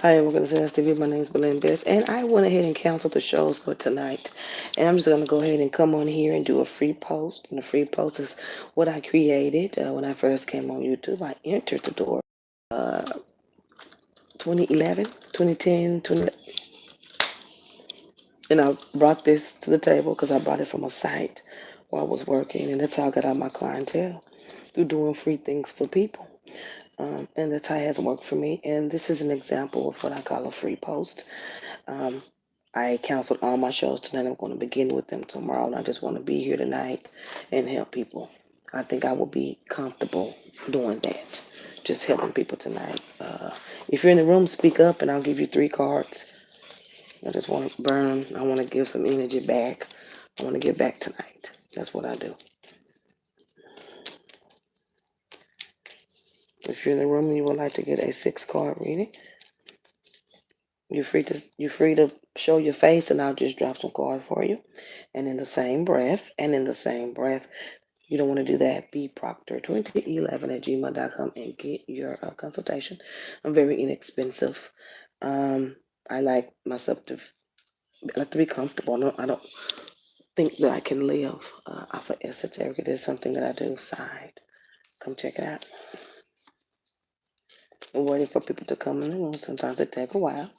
Hi, welcome to Sales TV. My name is Belinda Best, and I went ahead and canceled the shows for tonight. And I'm just going to go ahead and come on here and do a free post. And the free post is what I created when I first came on YouTube. I entered the door uh, 2011, 2010, 20, and I brought this to the table because I brought it from a site where I was working, and that's how I got out my clientele through doing free things for people. And that's how it has worked for me. And this is an example of what I call a free post. Um, I canceled all my shows tonight. I'm going to begin with them tomorrow. And I just want to be here tonight and help people. I think I will be comfortable doing that, just helping people tonight. If you're in the room, speak up and I'll give you 3 cards. I just want to burn. I want to give some energy back. I want to give back tonight. That's what I do. If you're in the room and you would like to get a 6 card reading, you're free to show your face and I'll just drop some cards for you. And in the same breath, you don't want to do that. Be Proctor2011 at gmail.com and get your consultation. I'm very inexpensive. Um, I like myself I like to be comfortable. I don't think that I can live off of esoteric. It is something that I do side. Come check it out. I'm waiting for people to come in the room. Sometimes it takes a while.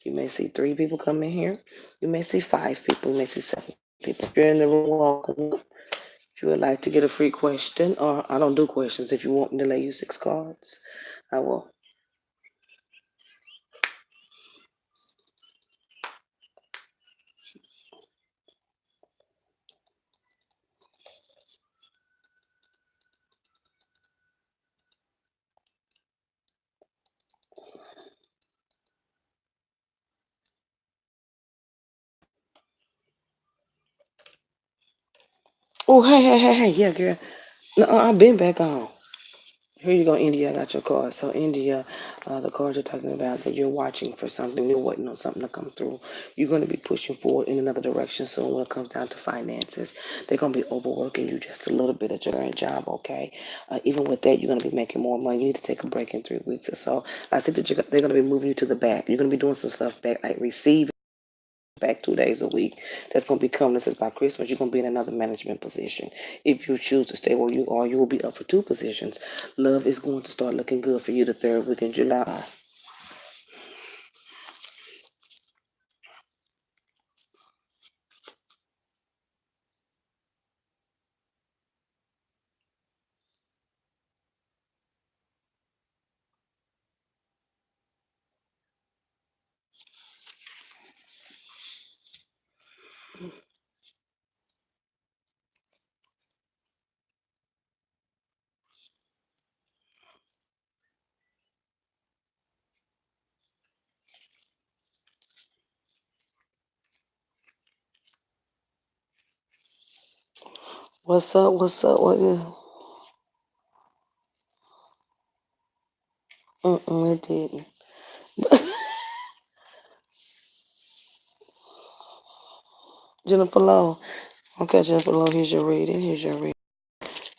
You may see 3 people come in here. You may see 5 people. You may see 7 people. If you're in the room, welcome. If you would like to get a free question, or I don't do questions. If you want me to lay you 6 cards, I will. Oh, hey. Yeah, girl. No, I've been back on. Here you go, India. I got your card. So, India, the card you're talking about that you're watching for something, you're waiting on something to come through. You're going to be pushing forward in another direction soon when it comes down to finances. They're going to be overworking you just a little bit at your current job, okay? Even with that, you're going to be making more money. You need to take a break in 3 weeks or so. I think that they're going to be moving you to the back. You're going to be doing some stuff back, like receiving back 2 days a week. That's going to be coming. This is by Christmas. You're going to be in another management position. If you choose to stay where you are, you will be up for 2 positions. Love is going to start looking good for you the 3rd week in July. What's up? What's up? What is? It didn't. Jennifer Lowe. Okay, Jennifer Lowe, here's your reading. Here's your reading.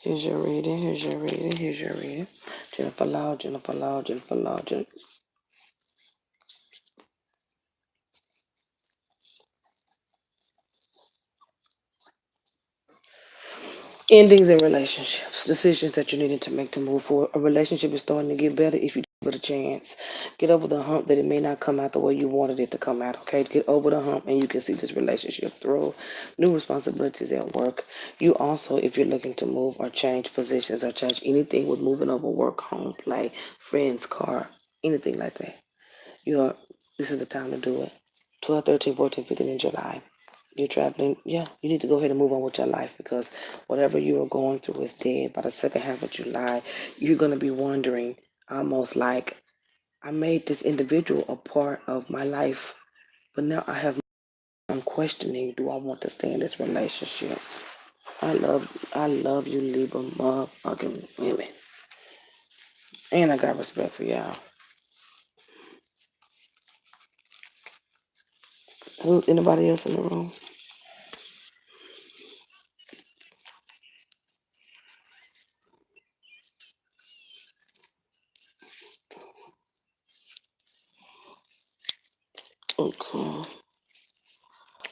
Here's your reading. Here's your reading. Here's your reading. Jennifer Lowe, Jennifer Lowe, Jennifer Lowe. Endings in relationships, decisions that you needed to make to move forward. A relationship is starting to get better if you give it a chance. Get over the hump that it may not come out the way you wanted it to come out, okay? Get over the hump and you can see this relationship through. New responsibilities at work. You also, if you're looking to move or change positions or change anything with moving over work, home, play, friends, car, anything like that, you're this is the time to do it. 12, 13, 14, 15 in July. You're traveling, yeah, you need to go ahead and move on with your life because whatever you are going through is dead. By the second half of July, you're going to be wondering almost like, I made this individual a part of my life, but now I'm questioning, do I want to stay in this relationship? I love you, Libra motherfucking women. And I got respect for y'all. Anybody else in the room? Okay.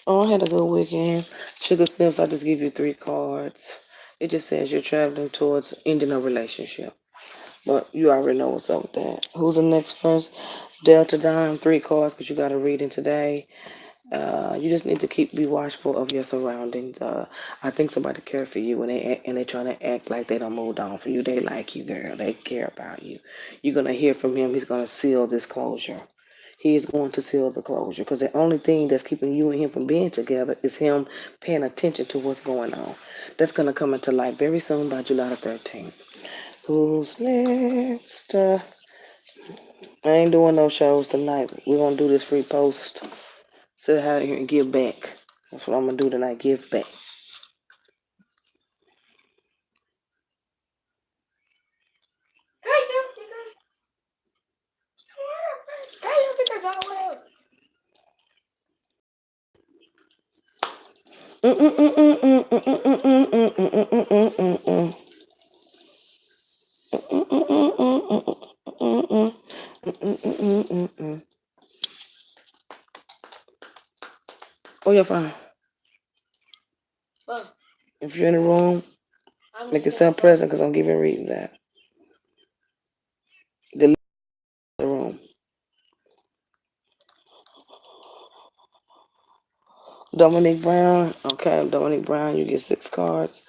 Oh, I had a good weekend. Sugar Snips, I just give you three cards. It just says you're traveling towards ending a relationship. But you already know what's up with that. Who's the next person? Delta Dime, three cards because you got a reading today. You just need to be watchful of your surroundings. I think somebody care for you and they trying to act like they don't moved on for you. They like you, girl. They care about you. You're gonna hear from him. He's gonna seal this closure. He is going to seal the closure because the only thing that's keeping you and him from being together is him paying attention to what's going on. That's gonna come into light very soon by July the 13th. Who's next? I ain't doing no shows tonight. We're gonna do this free post. Sit out here and give back. That's what I'm gonna do tonight. Give back. Oh, you're fine. If you're in the room, make yourself present because I'm giving readings out. The room. Dominique Brown. Okay, Dominique Brown, you get 6 cards.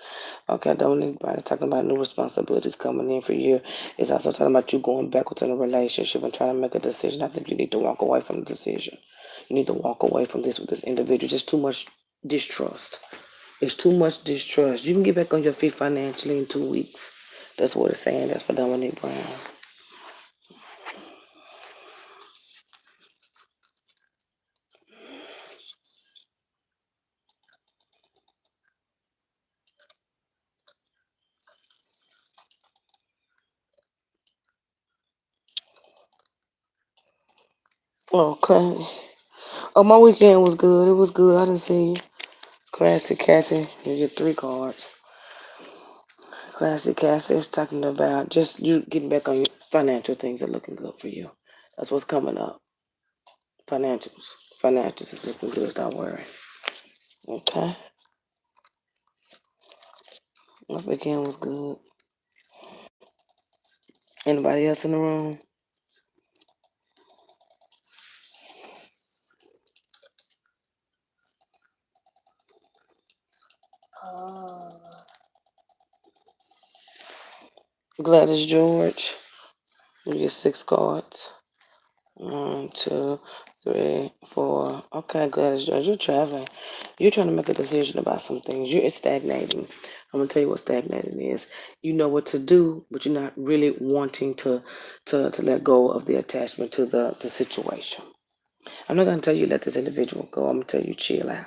Okay, Dominique Brown is talking about new responsibilities coming in for you. It's also talking about you going backwards in a relationship and trying to make a decision. I think you need to walk away from the decision. You need to walk away from this with this individual. Just too much distrust. It's too much distrust. You can get back on your feet financially in 2 weeks. That's what it's saying. That's for Dominique Brown. Okay. Oh, my weekend was good. It was good. I didn't see you. Classic Cassie. You get 3 cards. Classic Cassie is talking about just you getting back on your financial things are looking good for you. That's what's coming up. Financials. Financials is looking good. Don't worry. Okay. My weekend was good. Anybody else in the room? Gladys George. You get 6 cards. 1, 2, 3, 4. Okay, Gladys George, you're traveling. You're trying to make a decision about some things. You're stagnating. I'm gonna tell you what stagnating is. You know what to do, but you're not really wanting to let go of the attachment to the situation. I'm not gonna tell you let this individual go. I'm gonna tell you chill out.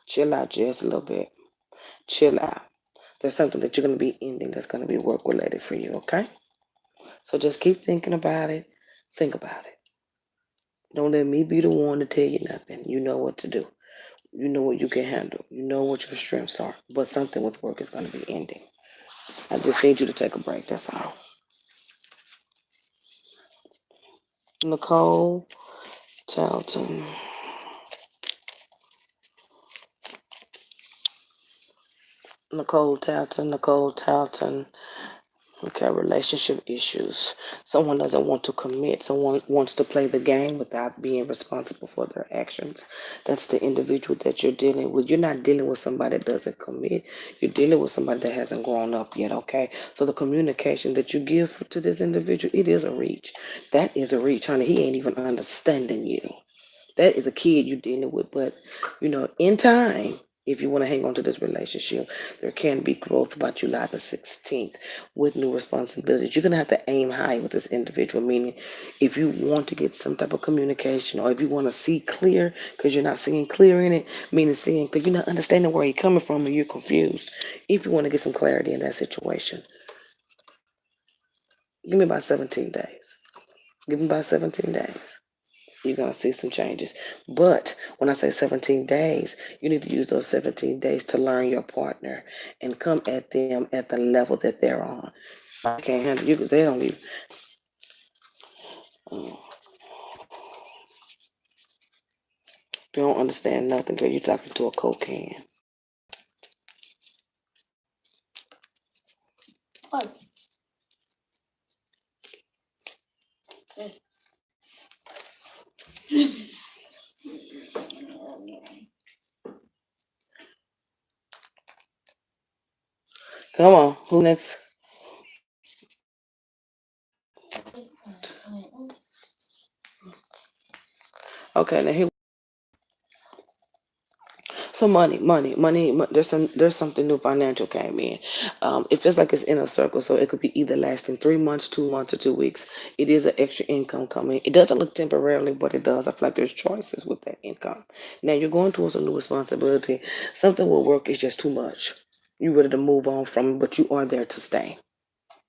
Chill out just a little bit. Chill out. There's something that you're gonna be ending that's gonna be work related for you, okay? So just keep thinking about it. Think about it. Don't let me be the one to tell you nothing. You know what to do. You know what you can handle. You know what your strengths are. But something with work is going to be ending. I just need you to take a break. That's all. Nicole Talton. Nicole Talton. Nicole Talton. Okay, relationship issues. Someone doesn't want to commit. Someone wants to play the game without being responsible for their actions. That's the individual that you're dealing with. You're not dealing with somebody that doesn't commit. You're dealing with somebody that hasn't grown up yet, okay? So the communication that you give to this individual, it is a reach. That is a reach, honey. He ain't even understanding you. That is a kid you're dealing with. But, in time, if you want to hang on to this relationship, there can be growth by July the 16th with new responsibilities. You're going to have to aim high with this individual, meaning if you want to get some type of communication or if you want to see clear because you're not seeing clear in it, meaning seeing because you're not understanding where you're coming from and you're confused. If you want to get some clarity in that situation, give me about 17 days. Give me about 17 days. You're going to see some changes. But when I say 17 days, you need to use those 17 days to learn your partner and come at them at the level that they're on. I can't handle you because they don't even. You don't understand nothing, girl. You talking to a cocaine. Come on, who next? Okay, now here. So money. There's something new financial came in. It feels like it's in a circle, so it could be either lasting 3 months, 2 months, or 2 weeks. It is an extra income coming. It doesn't look temporarily, but it does. I feel like there's choices with that income. Now you're going towards a new responsibility. Something will work is just too much. You're ready to move on from it, but you are there to stay.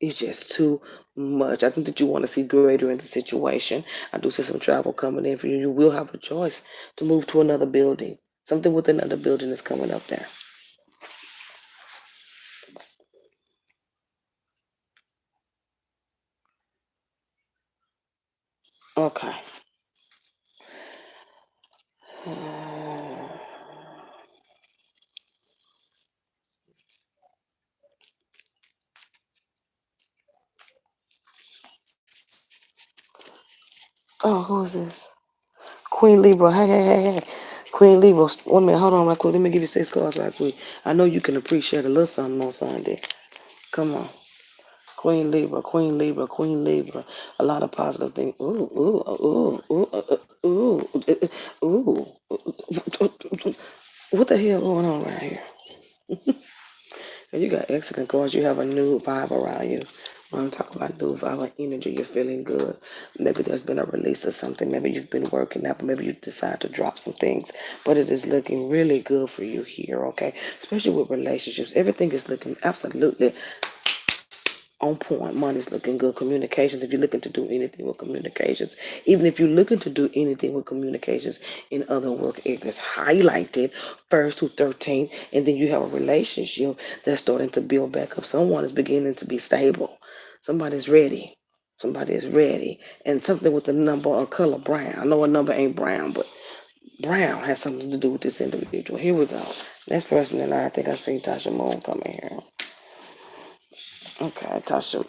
It's just too much. I think that you want to see greater in the situation. I do see some travel coming in for you. You will have a choice to move to another building. Something with another building is coming up there. Okay. Oh, who is this? Queen Libra. Hey. Queen Libra. One minute. Hold on right quick. Let me give you 6 cards right quick. I know you can appreciate a little something on Sunday. Come on. Queen Libra, Queen Libra, Queen Libra. A lot of positive things. Ooh. What the hell going on right here? You got excellent cards. You have a new vibe around you. When I'm talking about new vibe and energy, you're feeling good. Maybe there's been a release of something. Maybe you've been working out, but maybe you decide to drop some things. But it is looking really good for you here, okay? Especially with relationships. Everything is looking absolutely on point. Money's looking good. Communications, if you're looking to do anything with communications, even if you're looking to do anything with communications in other work areas, highlighted 1st to 13th, and then you have a relationship that's starting to build back up. Someone is beginning to be stable. Somebody's ready. Somebody is ready. And something with the number or color brown. I know a number ain't brown, but brown has something to do with this individual. Here we go. Next person, and I think I see Tasha Moon coming here. Okay, Tasha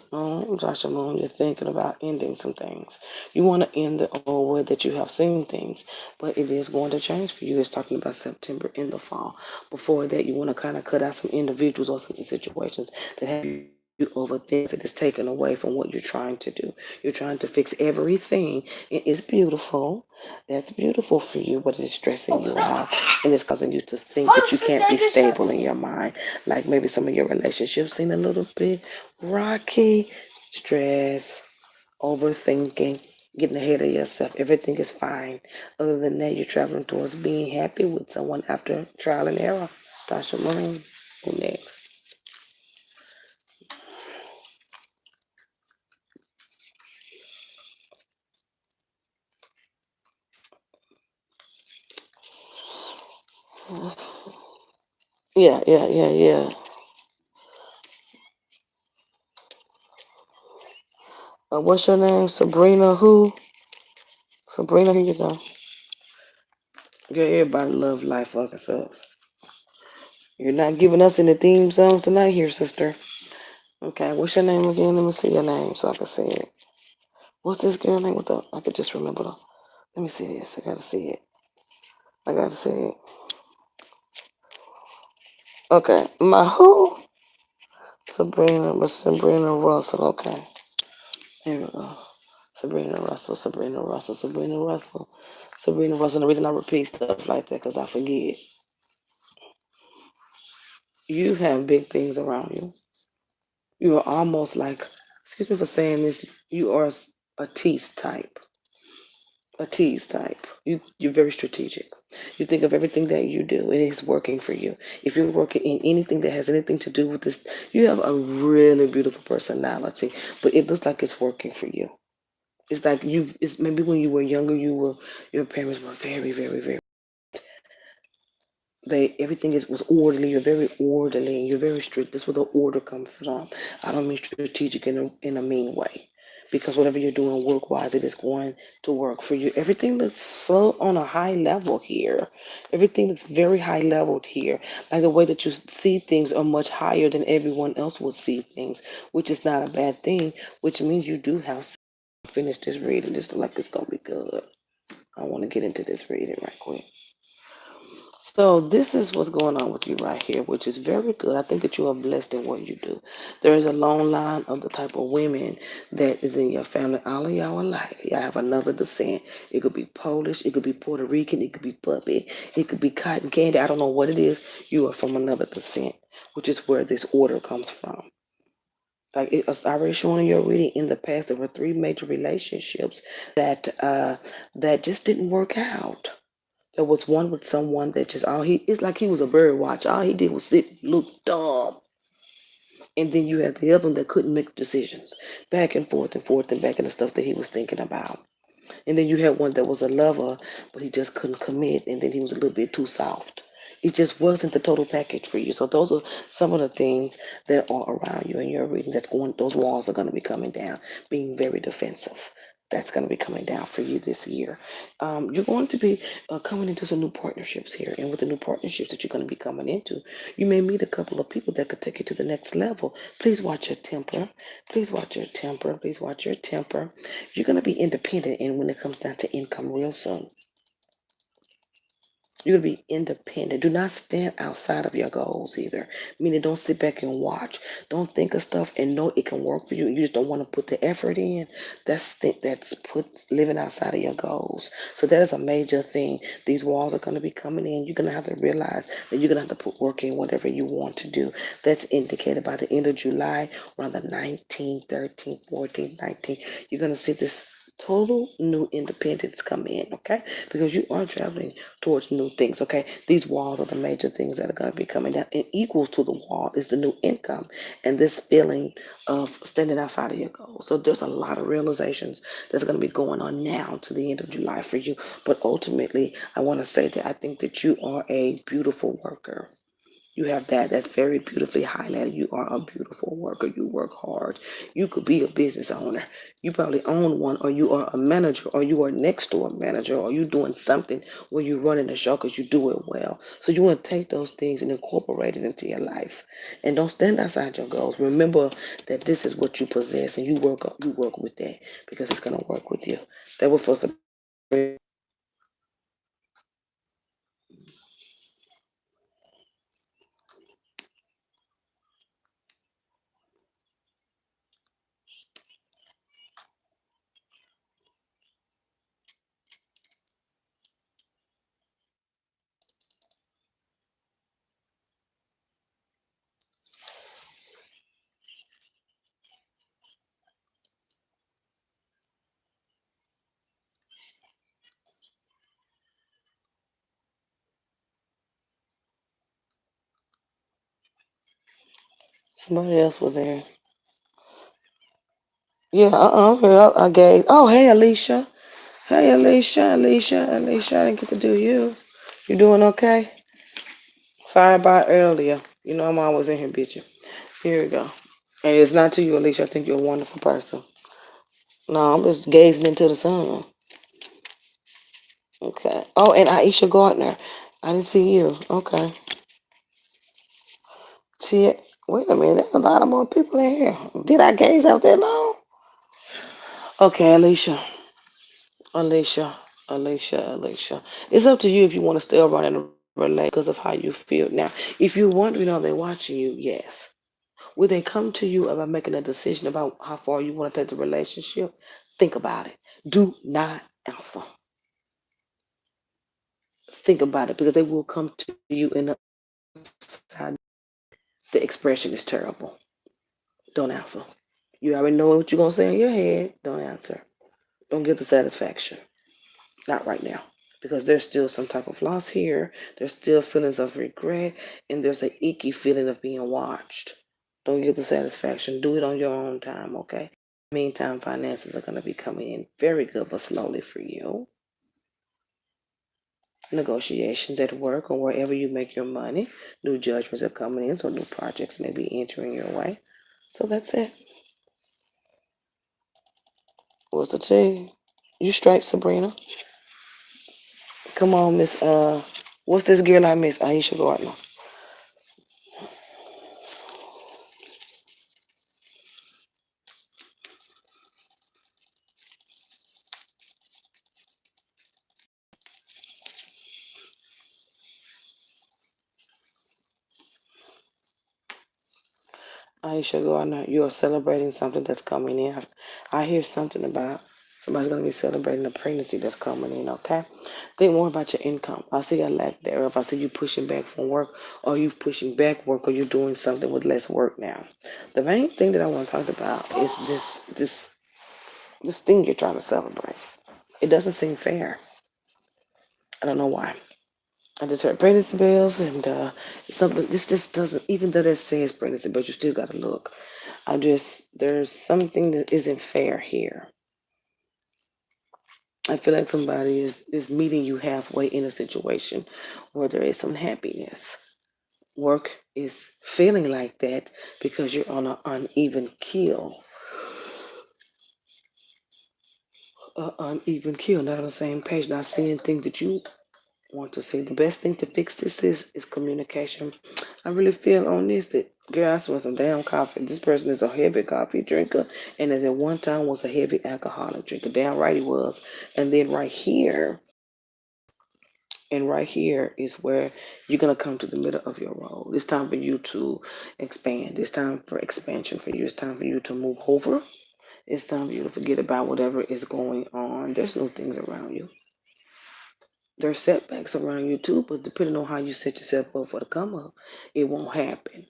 Moon, you're thinking about ending some things. You want to end the old way that you have seen things, but it is going to change for you. It's talking about September in the fall. Before that, you want to kind of cut out some individuals or some situations that have you over things that is taken away from what you're trying to do. You're trying to fix everything. It is beautiful. That's beautiful for you, but it's stressing you out and it's causing you to think that you can't be stable in your mind. Like maybe some of your relationships seem a little bit rocky, stress, overthinking, getting ahead of yourself. Everything is fine. Other than that, you're traveling towards being happy with someone after trial and error. Tasha Moon, who next? Yeah. What's your name? Sabrina who? Sabrina, here you go. Girl, everybody love life fucking sucks. You're not giving us any theme songs tonight here, sister. Okay, what's your name again? Let me see your name so I can see it. What's this girl name with the? I could just remember the. Let me see this. I gotta see it. I gotta see it. Okay, my who? Sabrina Russell. Okay, here we go. Sabrina Russell. The reason I repeat stuff like that because I forget. You have big things around you. You are almost like, excuse me for saying this, you are a tease type. A tease type. You're very strategic. You think of everything that you do, and it's working for you. If you're working in anything that has anything to do with this, you have a really beautiful personality, but it looks like it's working for you. It's like you. It's maybe when you were younger, your parents were very. They everything is was orderly. You're very orderly, and you're very strict. That's where the order comes from. I don't mean strategic in a mean way, because whatever you're doing work wise, it is going to work for you. Everything looks so on a high level here. Everything looks very high leveled here. Like the way that you see things are much higher than everyone else would see things, which is not a bad thing, which means you do have to finish this reading. This look like it's gonna be good. I want to get into this reading right quick. So this is what's going on with you right here, which is very good. I think that you are blessed in what you do. There is a long line of the type of women that is in your family. All of y'all alike. Y'all have another descent. It could be Polish, it could be Puerto Rican, it could be puppy, it could be cotton candy. I don't know what it is. You are from another descent, which is where this order comes from. Like it's already showing in your reading in the past, there were three major relationships that just didn't work out. There was one with someone that just all he it's like he was a bird watch. All he did was sit, look dumb. And then you had the other one that couldn't make decisions. Back and forth and back in the stuff that he was thinking about. And then you had one that was a lover, but he just couldn't commit, and then he was a little bit too soft. It just wasn't the total package for you. So those are some of the things that are around you in your reading. That's going. Those walls are going to be coming down. Being very defensive. That's going to be coming down for you this year. You're going to be coming into some new partnerships here, and with the new partnerships that you're going to be coming into, you may meet a couple of people that could take you to the next level. Please watch your temper. Please watch your temper. Please watch your temper. You're going to be independent, and when it comes down to income real soon, you're going to be independent. Do not stand outside of your goals either. Meaning, don't sit back and watch. Don't think of stuff and know it can work for you. You just don't want to put the effort in. That's put living outside of your goals. So that is a major thing. These walls are going to be coming in. You're going to have to realize that you're going to have to put work in whatever you want to do. That's indicated by the end of July, around the 19th, 13th, 14th, 19th. You're going to see this total new independence come in, okay? Because you are traveling towards new things, okay? These walls are the major things that are going to be coming down. And equal to the wall is the new income and this feeling of standing outside of your goals. So there's a lot of realizations that's going to be going on now to the end of July for you. But ultimately, I want to say that I think that you are a beautiful worker. You have that's very beautifully highlighted. You are a beautiful worker. You work hard. You could be a business owner. You probably own one, or you are a manager, or you are next to a manager, or you doing something where you're running a show because you do it well. So you want to take those things and incorporate it into your life. And don't stand outside your goals. Remember that this is what you possess, and you work with that because it's gonna work with you. That was for some. Somebody else was there. Yeah, I gave. Oh, hey, Alicia. Hey, Alicia. I didn't get to do you. You doing okay? Sorry about earlier. You know I'm always in here, bitch. Here we go. And it's not to you, Alicia. I think you're a wonderful person. No, I'm just gazing into the sun. Okay. Oh, and Aisha Gardner. I didn't see you. Okay. See, wait a minute. There's a lot of more people in here. Did I gaze out that long? Okay, Alicia. It's up to you if you want to stay around and relate because of how you feel. Now, if you're wondering, are they watching you? Yes. Will they come to you about making a decision about how far you want to take the relationship? Think about it. Do not answer. Think about it because they will come to you in the expression is terrible. Don't answer. You already know what you're going to say in your head. Don't answer. Don't give the satisfaction. Not right now. Because there's still some type of loss here. There's still feelings of regret. And there's an icky feeling of being watched. Don't give the satisfaction. Do it on your own time, okay? Meantime, finances are going to be coming in very good, but slowly for you. Negotiations at work or wherever you make your money. New judgments are coming in, so new projects may be entering your way. So that's it. What's the tea? You straight, Sabrina? Come on, Miss. What's this girl I miss? Aisha Gardner. Aisha Gardner, you are celebrating something that's coming in. I hear something about somebody's going to be celebrating a pregnancy that's coming in, okay? Think more about your income. I see a lack thereof. I see you pushing back from work, or you pushing back work, or you're doing something with less work now. The main thing that I want to talk about is this thing you're trying to celebrate. It doesn't seem fair. I don't know why. I just heard pregnancy bells and something. This just doesn't, even though that says pregnancy, but you still got to look. There's something that isn't fair here. I feel like somebody is meeting you halfway in a situation where there is some happiness. Work is feeling like that because you're on an uneven keel, not on the same page, not seeing things that you want to see. The best thing to fix this is communication. I really feel on this that girl, I want some damn coffee. This person is a heavy coffee drinker, and at one time was a heavy alcoholic drinker. Damn right he was. And then right here is where you're gonna come to the middle of your road. It's time for you to expand. It's time for expansion for you. It's time for you to move over. It's time for you to forget about whatever is going on. There's no things around you. There's setbacks around you too, but depending on how you set yourself up for the come up, it won't happen.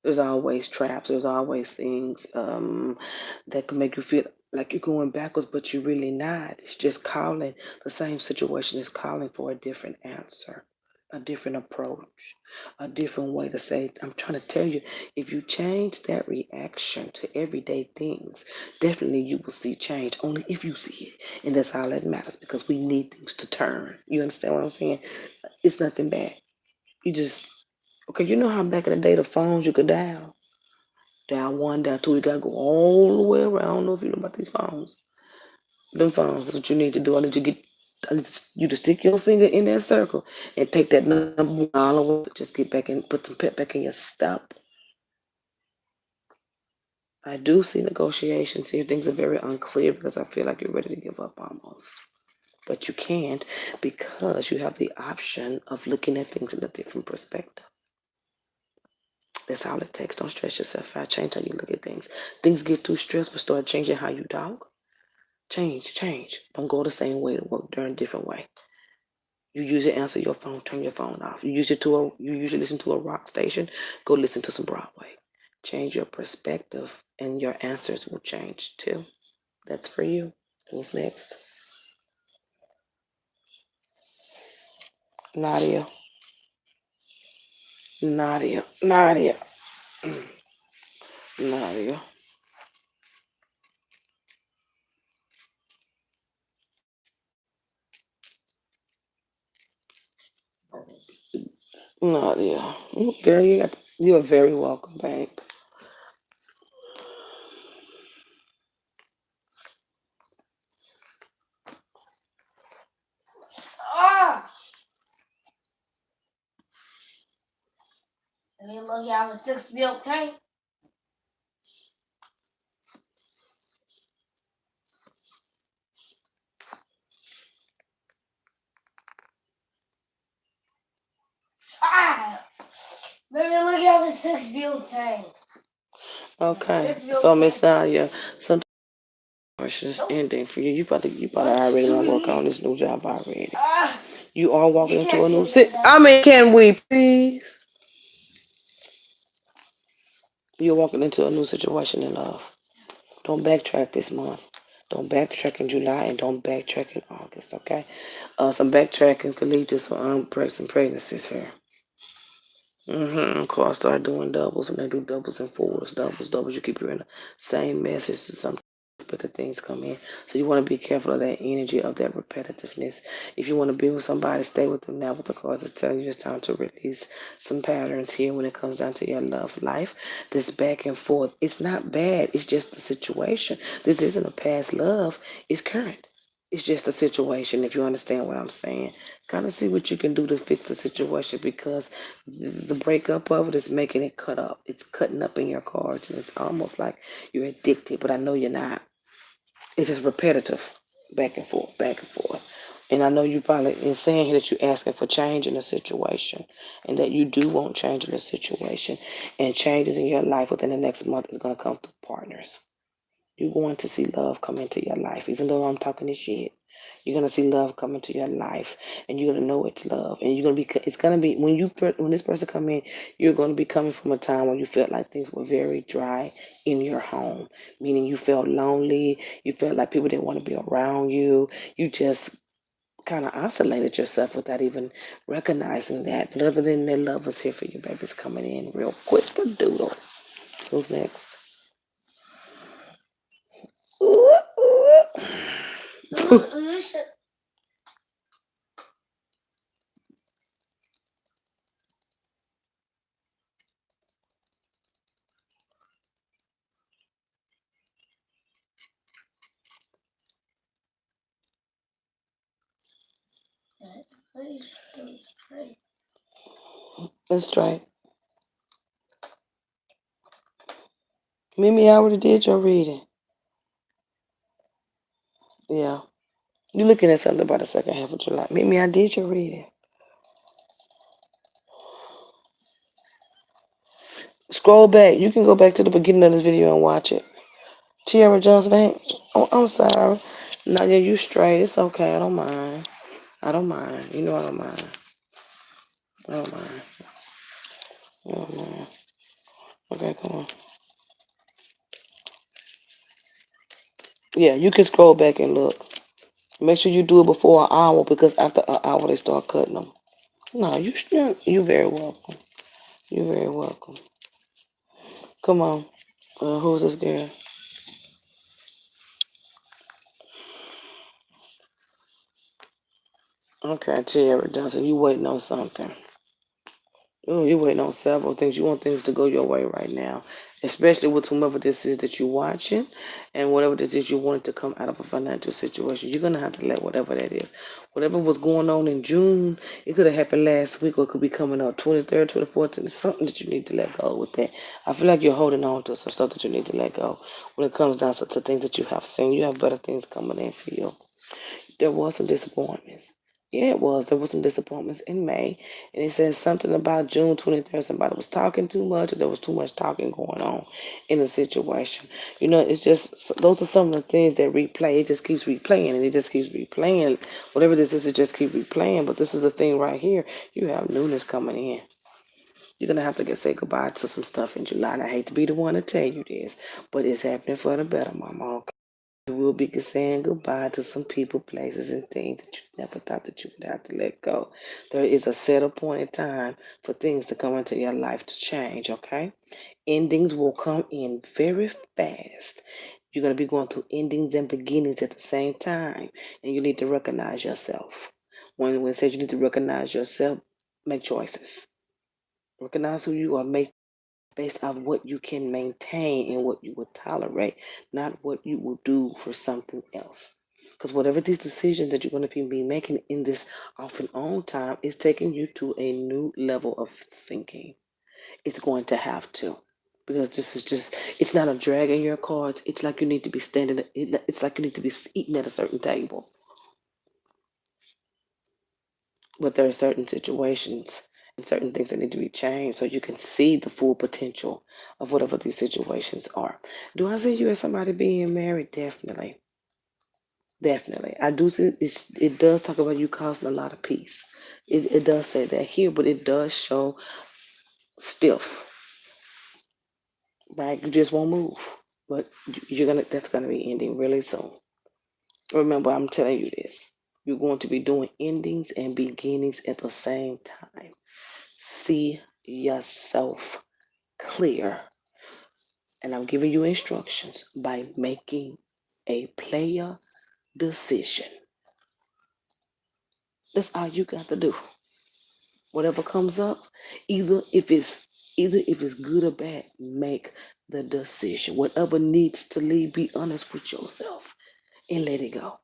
There's always traps. There's always things that can make you feel like you're going backwards, but you're really not. It's just calling. The same situation is calling for a different answer, a different approach, a different way to say. I'm trying to tell you, if you change that reaction to everyday things, definitely you will see change. Only if you see it, and that's all that matters because we need things to turn. You understand what I'm saying? It's nothing bad. You just okay. You know how back in the day the phones you could dial. Down one, down two, you gotta go all the way around. I don't know if you know about these phones. Them phones, that's what you need to do. I need you to stick your finger in that circle and take that number one all the way. Just get back in, put some pep back in your step. I do see negotiations here. Things are very unclear because I feel like you're ready to give up almost. But you can't because you have the option of looking at things in a different perspective. That's all it takes. Don't stress yourself out. Change how you look at things. Things get too stressful, start changing how you talk. Change. Don't go the same way to work. Learn a different way. You usually answer your phone, turn your phone off. You usually listen to a rock station, go listen to some Broadway. Change your perspective and your answers will change too. That's for you. Who's next? Nadia. Nadia. Nadia. Nadia. Nadia. Girl, you are very welcome, babe. Ah! I mean, look, you have a 6 built tank. Ah! Baby, look, you have a 6 built tank. Okay. Six built So Miss tank. Nadia, some questions ending for you. You probably already gonna work on this new job already. Ah! You are walking You into can't a see new me sit. in that. I mean, can we please? You're walking into a new situation in love. Don't backtrack this month. Don't backtrack in July and don't backtrack in August. Okay. Some backtracking could lead to some pregnancies here. Cause start doing doubles when they do doubles and fours, doubles. You keep hearing the same message to something. but the things come in. So you want to be careful of that energy, of that repetitiveness. If you want to be with somebody, stay with them now. With the cards are telling you it's time to release some patterns here when it comes down to your love life. This back and forth, it's not bad. It's just the situation. This isn't a past love. It's current. It's just a situation. If you understand what I'm saying, kind of see what you can do to fix the situation because the breakup of it is making it cut up. It's cutting up in your cards, and it's almost like you're addicted. But I know you're not. It's just repetitive, back and forth, back and forth. And I know you probably in saying here that you're asking for change in the situation, and that you do want change in the situation, and changes in your life within the next month is going to come through partners. You're going to see love come into your life, even though I'm talking this shit. You're gonna see love come into your life, and you're gonna know it's love, and you're gonna be. It's gonna be when this person come in, you're gonna be coming from a time where you felt like things were very dry in your home, meaning you felt lonely, you felt like people didn't want to be around you, you just kind of isolated yourself without even recognizing that. But other than that, love is here for you, baby. It's coming in real quick. Good doodle. Who's next? Ooh, ooh. Ooh, shit. Let's try. Mimi, I already did your reading. Yeah. You're looking at something about the second half of July. Mimi, I did your reading. Scroll back. You can go back to the beginning of this video and watch it. Tiara Johnson ain't. Oh, I'm sorry. Nadia, you straight. It's okay. I don't mind. I don't mind. You know I don't mind. I don't mind. I don't mind. Okay, come on. Yeah, you can scroll back and look. Make sure you do it before an hour because after an hour they start cutting them. No, you very welcome. You're very welcome. Come on. Who's this girl? Okay, Tiara Johnson, you waiting on something. Oh, you're waiting on several things. You want things to go your way right now, especially with whomever this is that you're watching and whatever this is you wanted to come out of a financial situation. You're going to have to let whatever that is. Whatever was going on in June, it could have happened last week or it could be coming up 23rd, 24th. It's something that you need to let go with that. I feel like you're holding on to some stuff that you need to let go when it comes down to things that you have seen. You have better things coming in for you. There was some disappointments. Yeah, it was. There was some disappointments in May, and it says something about June 23rd. Somebody was talking too much, or there was too much talking going on in the situation. It's just those are some of the things that replay. It just keeps replaying, and it just keeps replaying. Whatever this is, it just keeps replaying. But this is the thing right here. You have newness coming in. You're gonna have to say goodbye to some stuff in July. And I hate to be the one to tell you this, but it's happening for the better, Mama. Okay? You will be saying goodbye to some people, places, and things that you never thought that you would have to let go. There is a set appointed time for things to come into your life to change, okay? Endings will come in very fast. You're going to be going through endings and beginnings at the same time, and you need to recognize yourself. When it says you need to recognize yourself, make choices. Recognize who you are, make based off what you can maintain and what you will tolerate, not what you will do for something else. Because whatever these decisions that you're going to be making in this off and on time is taking you to a new level of thinking. It's going to have to. Because this is just, it's not a drag in your cards. It's like you need to be it's like you need to be eating at a certain table. But there are certain situations and certain things that need to be changed so you can see the full potential of whatever these situations are. Do I see you as somebody being married? Definitely. Definitely. I do see it does talk about you causing a lot of peace. It does say that here, but it does show stiff, right? You just won't move. But that's gonna be ending really soon. Remember, I'm telling you this. You're going to be doing endings and beginnings at the same time. See yourself clear. And I'm giving you instructions by making a player decision. That's all you got to do. Whatever comes up, either if it's either if it's good or bad, make the decision. Whatever needs to leave, be honest with yourself and let it go.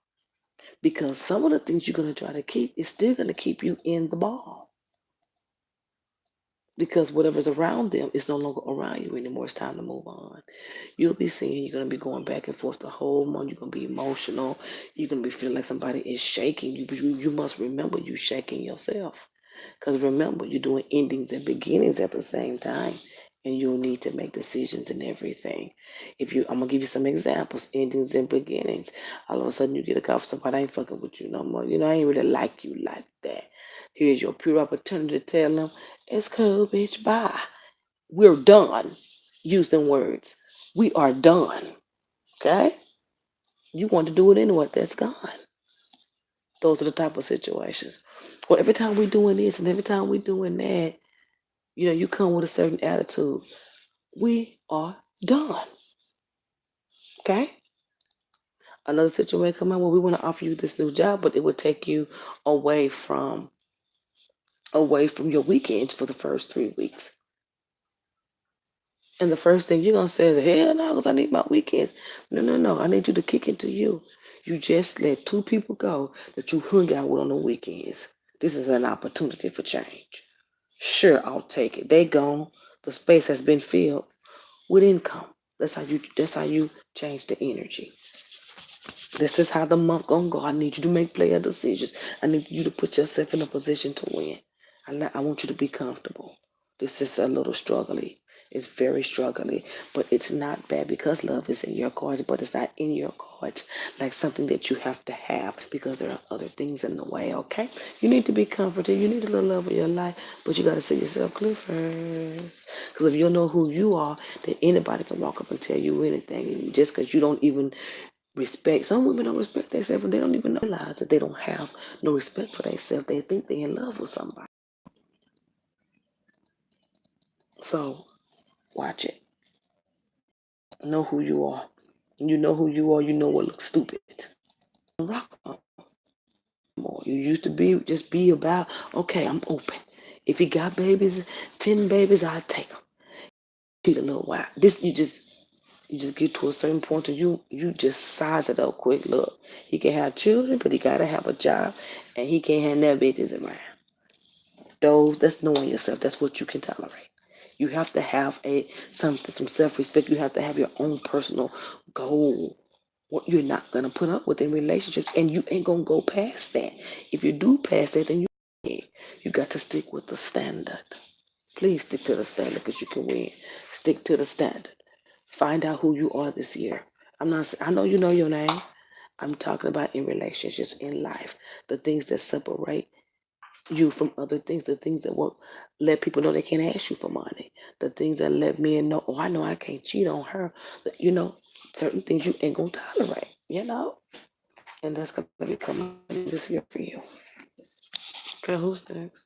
Because some of the things you're gonna try to keep is still gonna keep you in the ball. Because whatever's around them is no longer around you anymore. It's time to move on. You'll be seeing you're gonna be going back and forth the whole month. You're gonna be emotional. You're gonna be feeling like somebody is shaking you. But you must remember you shaking yourself. Because remember, you're doing endings and beginnings at the same time. And you'll need to make decisions and everything. I'm gonna give you some examples, endings and beginnings. All of a sudden you get a call from somebody, I ain't fucking with you no more. I ain't really like you like that. Here's your pure opportunity to tell them, it's cool, bitch, bye. We're done. Use them words. We are done. Okay? You want to do it anyway, that's gone. Those are the type of situations. Well, every time we're doing this and every time we're doing that, you come with a certain attitude. We are done. Okay? Another situation come out where we want to offer you this new job, but it would take you away from your weekends for the first 3 weeks. And the first thing you're gonna say is, hell no, because I need my weekends. No, no, no. I need you to kick into you. You just let two people go that you hung out with on the weekends. This is an opportunity for change. Sure, I'll take it. They gone. The space has been filled with income. That's how you change the energy. This is how the month gonna go. I need you to make player decisions. I need you to put yourself in a position to win. I want you to be comfortable. This is a little struggly. It's very struggly, but it's not bad because love is in your cards, but it's not in your cards like something that you have to have because there are other things in the way, okay? You need to be comforted. You need a little love in your life, but you got to see yourself clear first. Because if you don't know who you are, then anybody can walk up and tell you anything just because you don't even respect. Some women don't respect themselves and they don't even realize that they don't have no respect for themselves. They think they're in love with somebody. So watch it. Know who you are. You know who you are. You know what looks stupid. Rock more. You used to be about, okay, I'm open. If he got babies, 10 babies, I'll take them. Cheat a little while. This you just get to a certain point and you just size it up quick. Look, he can have children, but he gotta have a job, and he can't have that bitches around. That's knowing yourself. That's what you can tolerate. You have to have some self-respect. You have to have your own personal goal. What you're not gonna put up with in relationships, and you ain't gonna go past that. If you do pass that, then you got to stick with the standard. Please stick to the standard because you can win. Stick to the standard. Find out who you are this year. I'm not. I know you know your name. I'm talking about in relationships, in life, the things that separate you from other things, the things that won't let people know they can't ask you for money, the things that let men know, oh, I know I can't cheat on her. Certain things you ain't gonna tolerate. And that's gonna be coming this year for you. Okay, who's next?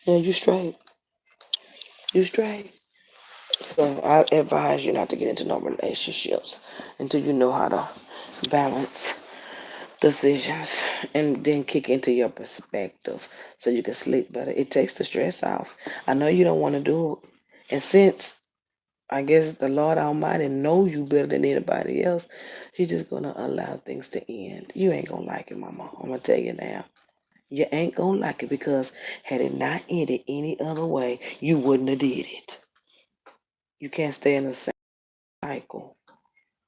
Yeah, you straight. You straight. So I advise you not to get into no relationships until you know how to balance decisions and then kick into your perspective so you can sleep better. It takes the stress off. I know you don't want to do it. And since I guess the Lord Almighty know you better than anybody else, He's just gonna allow things to end. You ain't gonna like it, Mama. I'm gonna tell you now. You ain't gonna like it because had it not ended any other way, you wouldn't have did it. You can't stay in the same cycle.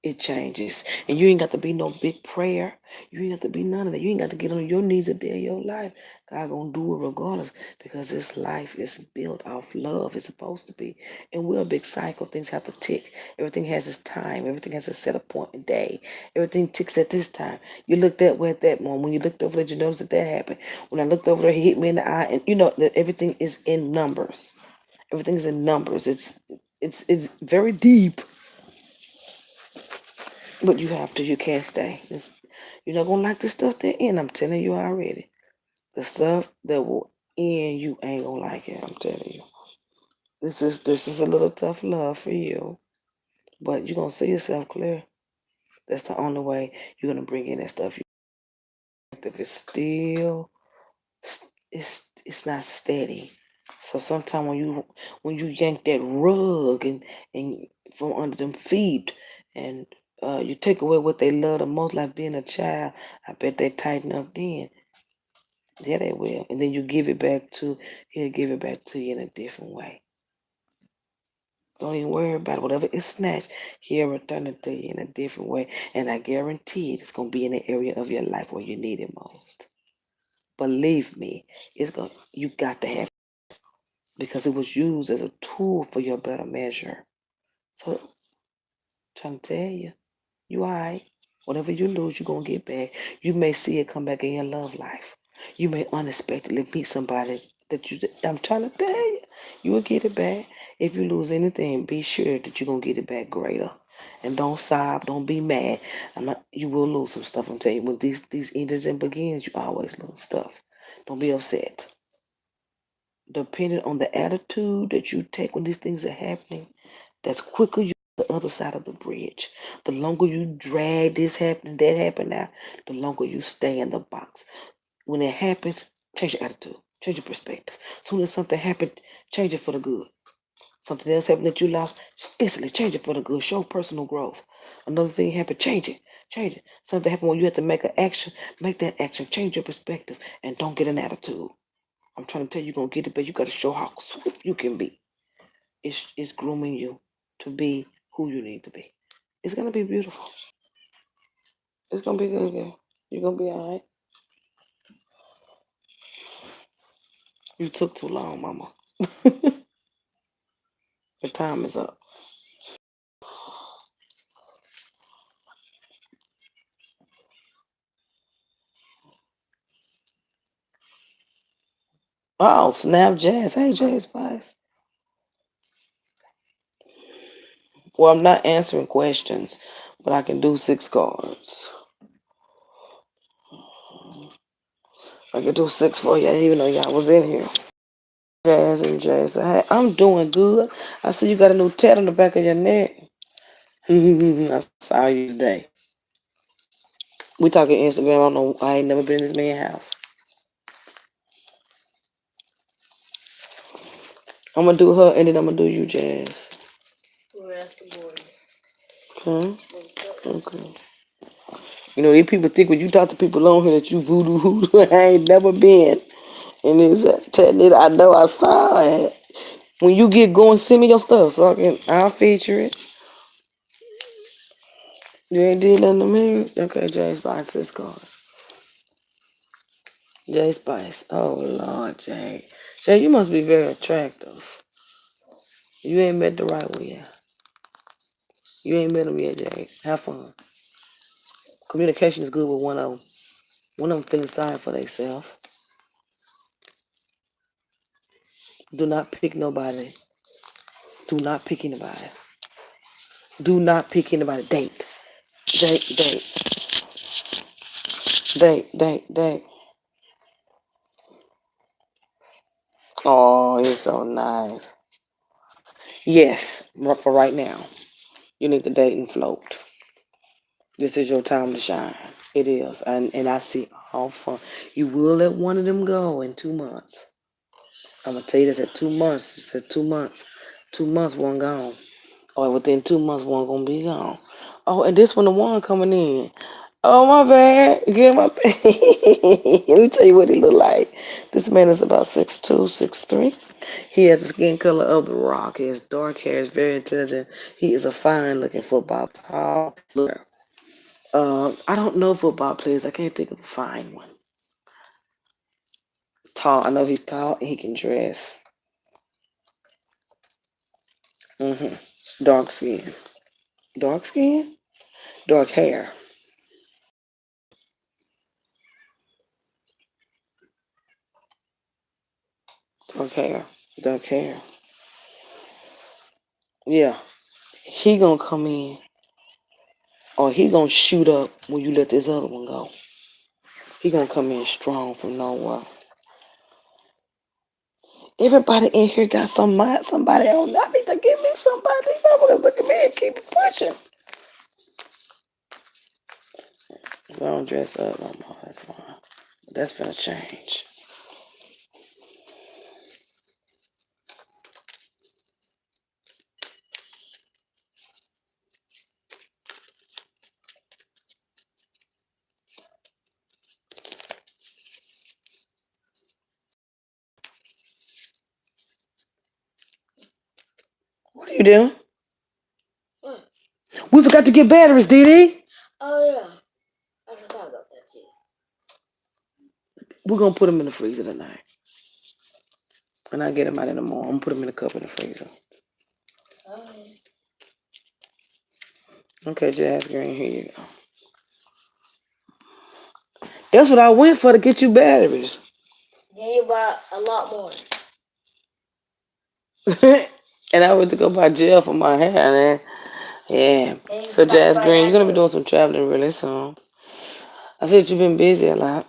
it changes. And you ain't got to be no big prayer. You ain't got to be none of that. You ain't got to get on your knees a day of your life. God gonna do it regardless because this life is built off love. It's supposed to be. And we're a big cycle. Things have to tick. Everything has its time. Everything has a set appointment day. Everything ticks at this time. You looked that way at that moment. When you looked over there, you noticed that happened. When I looked over there, he hit me in the eye. And you know that everything is in numbers. Everything is in numbers. It's very deep. But you have to. You can't stay. You're not gonna like the stuff that end. I'm telling you already. The stuff that will end, you ain't gonna like it. I'm telling you. This is a little tough love for you, but you're gonna see yourself clear. That's the only way you're gonna bring in that stuff. If it's still, it's not steady. So sometimes when you yank that rug and from under them feet and you take away what they love the most, like being a child, I bet they tighten up then. Yeah, they will. And then you give it back to, he'll give it back to you in a different way. Don't even worry about it. Whatever is snatched, he'll return it to you in a different way. And I guarantee it's going to be in the area of your life where you need it most. Believe me, you got to have it because it was used as a tool for your better measure. So, trying to tell you, you all right. Whatever you lose, you're going to get back. You may see it come back in your love life. You may unexpectedly meet somebody I'm trying to tell you, you will get it back. If you lose anything, be sure that you're going to get it back greater. And don't sob, don't be mad. You will lose some stuff. I'm telling you, when these endings and begins, you always lose stuff. Don't be upset. Depending on the attitude that you take when these things are happening, that's quicker you the other side of the bridge. The longer you drag this happening, that happen now, the longer you stay in the box. When it happens, change your attitude, change your perspective. As soon as something happened, change it for the good. Something else happened that you lost, just instantly change it for the good. Show personal growth. Another thing happened, change it. Change it. Something happened when you have to make an action, make that action, change your perspective, and don't get an attitude. I'm trying to tell you, you're gonna get it, but you gotta show how swift you can be. It's grooming you to be who you need to be. It's gonna be beautiful. It's gonna be good, girl. You're gonna be alright. You took too long, mama. The time is up. Oh, snap jazz. Hey, Jazz Spice. Well, I'm not answering questions, but I can do 6 cards. I can do 6 for you, even though y'all was in here. Jazz and Jazz. Hey, I'm doing good. I see you got a new tat on the back of your neck. I saw you today. We talking Instagram. I don't know. I ain't never been in this man's house. I'm gonna do her and then I'm gonna do you, Jazz. Okay. Okay. You know, these people think when you talk to people on here that you voodoo hoodoo. I ain't never been. And it's telling it. I know I saw it. When you get going, send me your stuff so I'll feature it. You ain't did nothing to me? Okay, Jay Spice, let's go. Jay Spice. Oh Lord, Jay. Jay, you must be very attractive. You ain't met the right one yet. You ain't met him yet, Jay. Have fun. Communication is good with one of them. One of them feeling sorry for themselves. Do not pick nobody. Do not pick anybody. Do not pick anybody. Date. Date, date. Date, date, date. Oh, you're so nice. Yes, for right now. You need to date and float. This is your time to shine. It is. And I see all fun. You will let one of them go in 2 months. I'm going to tell you this at 2 months. It said 2 months. 2 months, one gone. Or within 2 months, one going to be gone. Oh, and this one, the one coming in. Oh my bad. Get my bad. Let me tell you what he look like. This man is about 6'2", 6'3". He has the skin color of the rock. He has dark hair. He's very intelligent. He is a fine looking football tall player. I don't know football players. I can't think of a fine one. Tall. I know he's tall and he can dress. Dark skin. Dark skin? Dark hair. Dark hair. Dark hair. Yeah. He gonna come in or he gonna shoot up when you let this other one go. He gonna come in strong from nowhere. Everybody in here got some mind. Somebody else. I need to give me somebody. I'm gonna look at me and keep it pushing. If I don't dress up no more, that's fine. That's gonna change. What are you doing? What? We forgot to get batteries, Dee Dee. Oh yeah, I forgot about that too. We're gonna put them in the freezer tonight. And I get them out in the morning. I'm gonna put them in a cup in the freezer. Okay. Okay, Jazz Green, here you go. That's what I went for to get you batteries. Then you bought a lot more. And I went to go buy gel for my hair, man. Yeah. Then you So forgot to Jazz buy Green, you're that gonna be too. doing some traveling really soon. I said you've been busy a lot.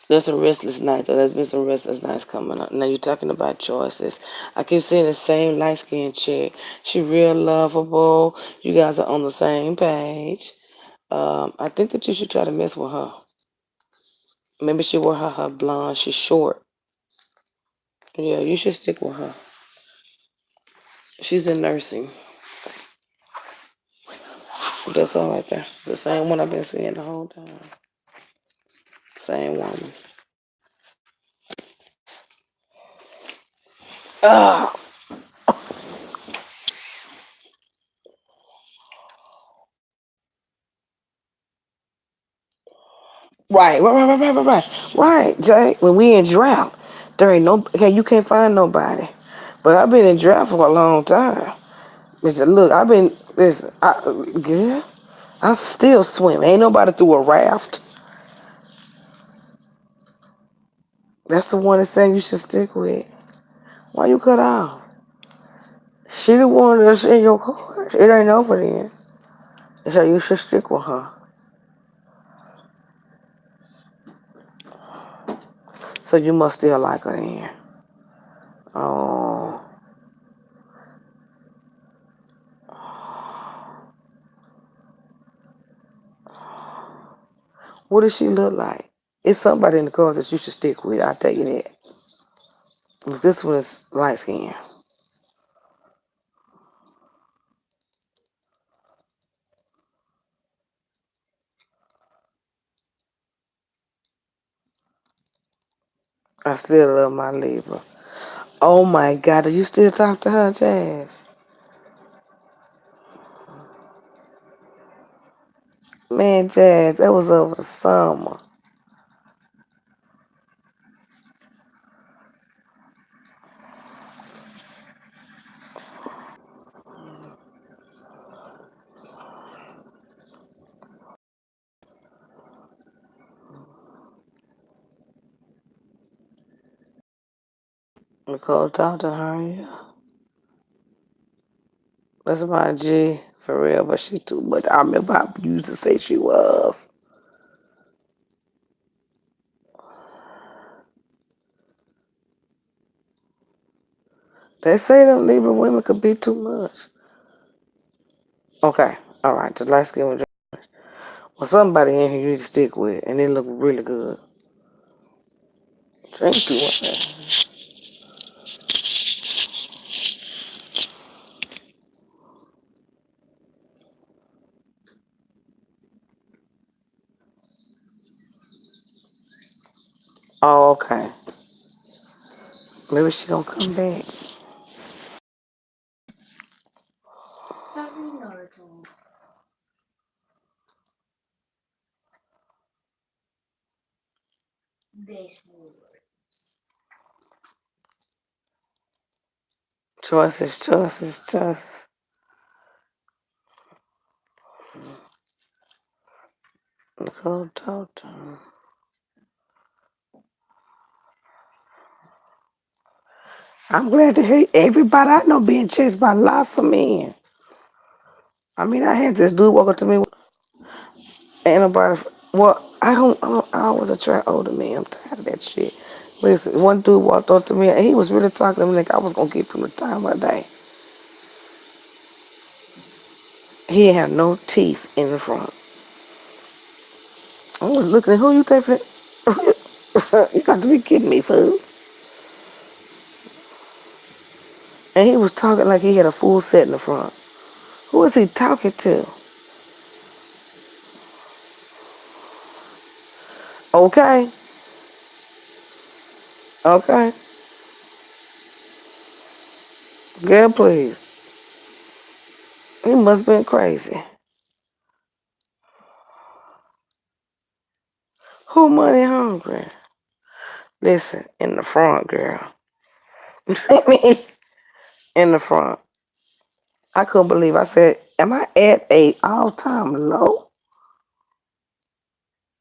There's some restless nights, or there's been some restless nights coming up. Now you're talking about choices. I keep seeing the same light skinned chick. She real lovable. You guys are on the same page. I think that you should try to mess with her. Maybe she wear her blonde. She's short. Yeah, you should stick with her. She's in nursing. That's all right there. The same one I've been seeing the whole time. Same woman. Ah, right, Jay. When we in drought, there ain't no. Okay, you can't find nobody. But I've been in drought for a long time. Listen, look, I've been. Listen, yeah, I still swim. Ain't nobody threw a raft. That's the one that's saying you should stick with. Why you cut off? She the one that's in your car. It ain't over then. So you should stick with her. So you must still like her then. Oh. What does she look like? It's somebody in the car that you should stick with. I'll tell you that. This one is light skin. I still love my Libra. Oh my God, do you still talk to her, Jazz? Man, Jazz, that was over the summer. Nicole talked to her, yeah. That's my G, for real, but she too much. I remember I used to say she was. They say them Libra women could be too much. Okay, all right, the light skin was. Well, somebody in here you need to stick with, and they look really good. Drink too much. Oh, okay. Maybe she gonna come back. How do you know it's on baseball? Choices, choices, choices. Nicole talk to him. I'm glad to hear everybody I know being chased by lots of men. I mean, I had this dude walk up to me. Ain't nobody. Well, I always attract older men. I'm tired of that shit. Listen, one dude walked up to me and he was really talking to me like I was gonna get from the time of the day. He had no teeth in the front. I was looking at who you take for that? You got to be kidding me, fool. And he was talking like he had a full set in the front. Who is he talking to? Okay, okay. Girl, please. He must have been crazy. Who money hungry? Listen, in the front, girl. I mean, in the front. I couldn't believe. I said, "Am I at a all-time low?"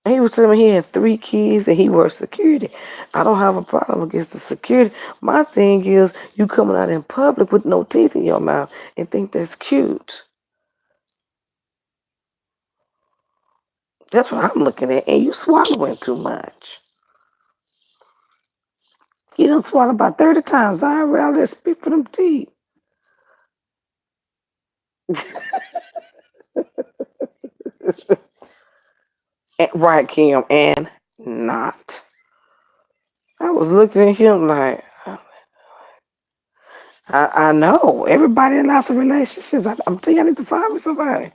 And he was telling me he had 3 kids and he worked security. I don't have a problem against the security. My thing is, you coming out in public with no teeth in your mouth and think that's cute. That's what I'm looking at. And you swallowing too much. You done swallow about 30 times. I rather spit for them teeth. Right, Kim, and not. I was looking at him like, I know. Everybody in lots of relationships. I'm telling you, I need to find me somebody.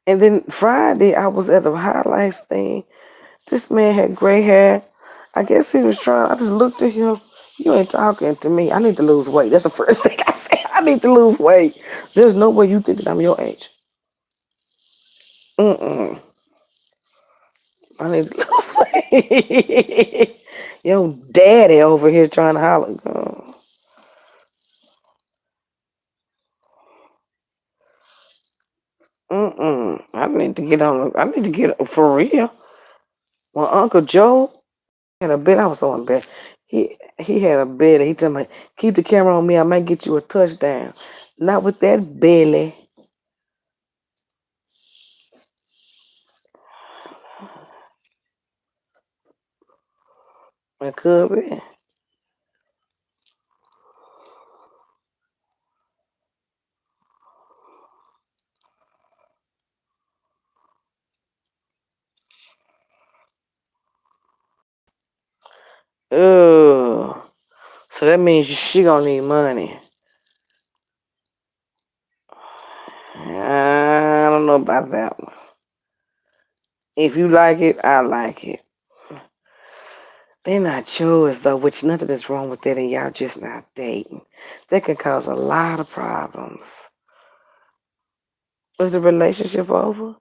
And then Friday, I was at a highlights thing. This man had gray hair. I guess he was trying. I just looked at him. You ain't talking to me. I need to lose weight. That's the first thing I said. I need to lose weight. There's no way you think that I'm your age. Mm-mm. I need to lose weight. Your daddy over here trying to holler. Mm-mm. I need to get on. I need to get for real. When Uncle Joe had a bet, I was so embarrassed. He had a bet. He told me, "Keep the camera on me. I might get you a touchdown." Not with that belly. It could be. Oh, so that means she gonna need money. I don't know about that one. If you like it, I like it. They're not yours though, which nothing is wrong with that, and y'all just not dating. That can cause a lot of problems. Is the relationship over?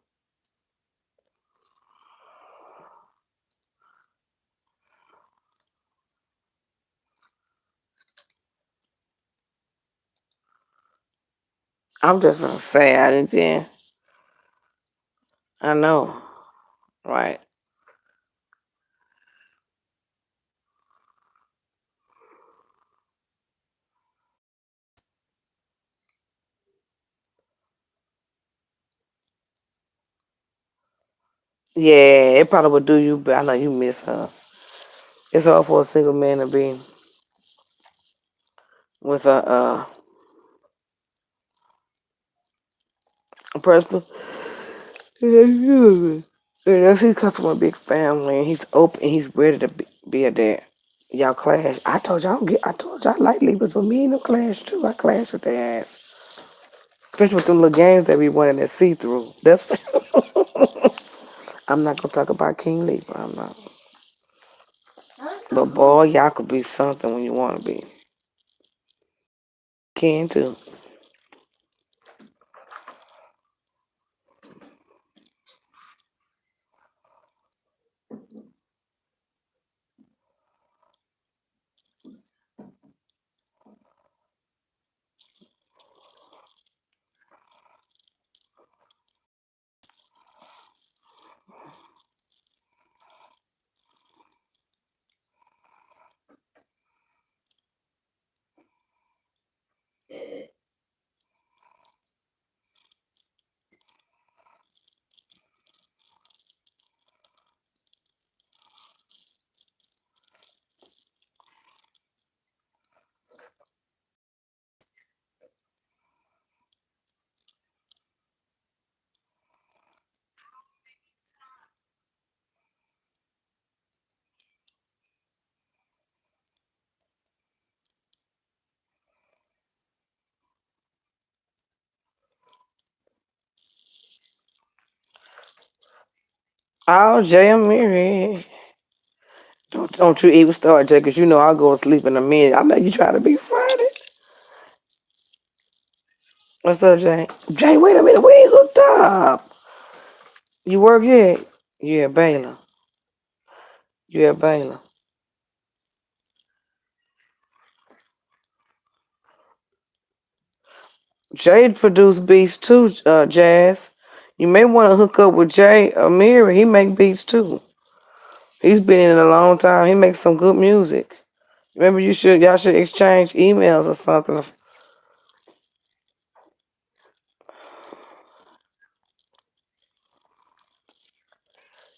I'm just gonna say I didn't. I know, right? Yeah, it probably would do you, but I know you miss her. It's hard for a single man to be with a person. You know, he comes from a big family, and he's open. He's ready to be a dad. Y'all clash. I told y'all, I told y'all I like Libras, but me and them clash too. I clash with their ass, especially with them little games that we wanted to see through. That's. I'm not gonna talk about King Libra. I'm not. But boy, y'all could be something when you want to be. Can too. Oh, Jay, I'm married. Don't you even start, Jay, because you know I'll go to sleep in a minute. I know you try to be funny. What's up, Jay? Jay, wait a minute. We ain't hooked up. You work yet? Yeah, Baylor. Yeah, Baylor. Jay produced beats too, Jazz. You may want to hook up with Jay Amiri. He make beats too. He's been in it a long time. He makes some good music. Remember, y'all should exchange emails or something.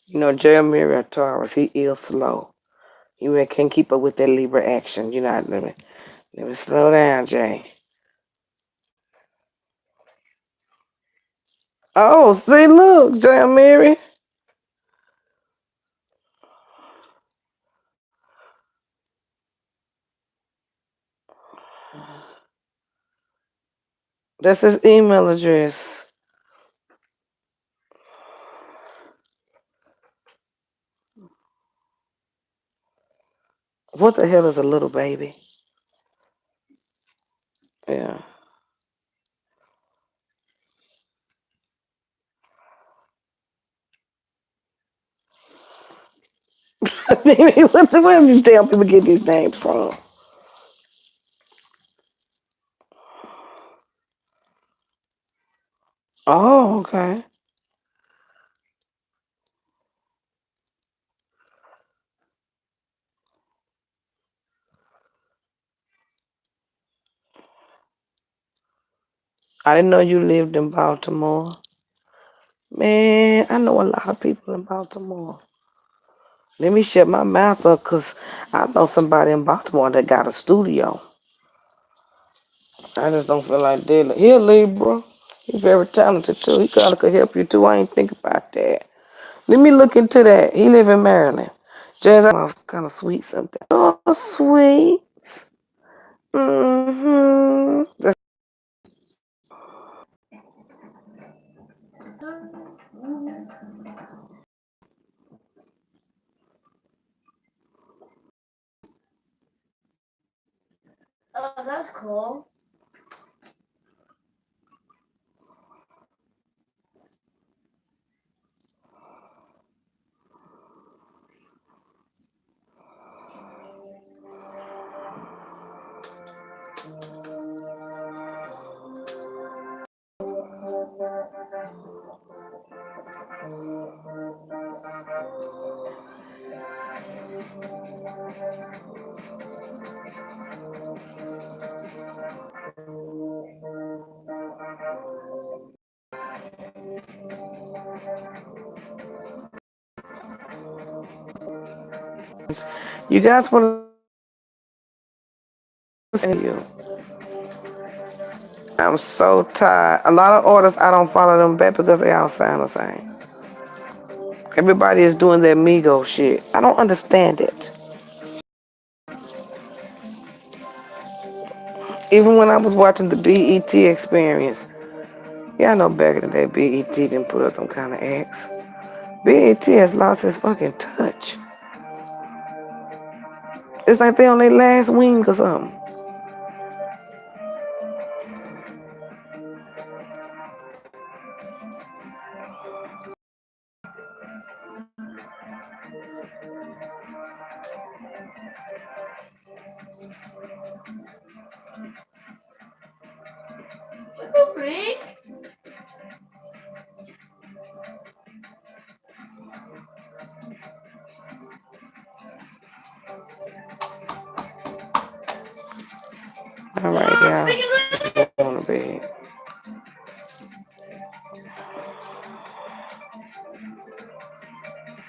You know, Jay Amiri Taurus, he is slow. You really can't keep up with that Libra action. You know, let me slow down, Jay. Oh, see, look, Jay Amiri. That's his email address. What the hell is a little baby? Yeah. Where does these damn people get these names from? Oh, okay. I didn't know you lived in Baltimore. Man, I know a lot of people in Baltimore. Let me shut my mouth up because I know somebody in Baltimore that got a studio. I just don't feel like dealing. He'll leave, bro. He's very talented too. He kind of could help you too. I ain't think about that. Let me look into that. He live in Maryland. Jazz, I'm kind of sweet something. Oh, sweet. Mm-hmm. Oh, that's cool. You guys want to say you? I'm so tired. A lot of artists, I don't follow them back because they all sound the same. Everybody is doing their Migo shit. I don't understand it. Even when I was watching the BET experience, yeah, I know back in the day BET didn't put up them kind of acts. BET has lost its fucking touch. It's like they on their last wing or something. All right, y'all.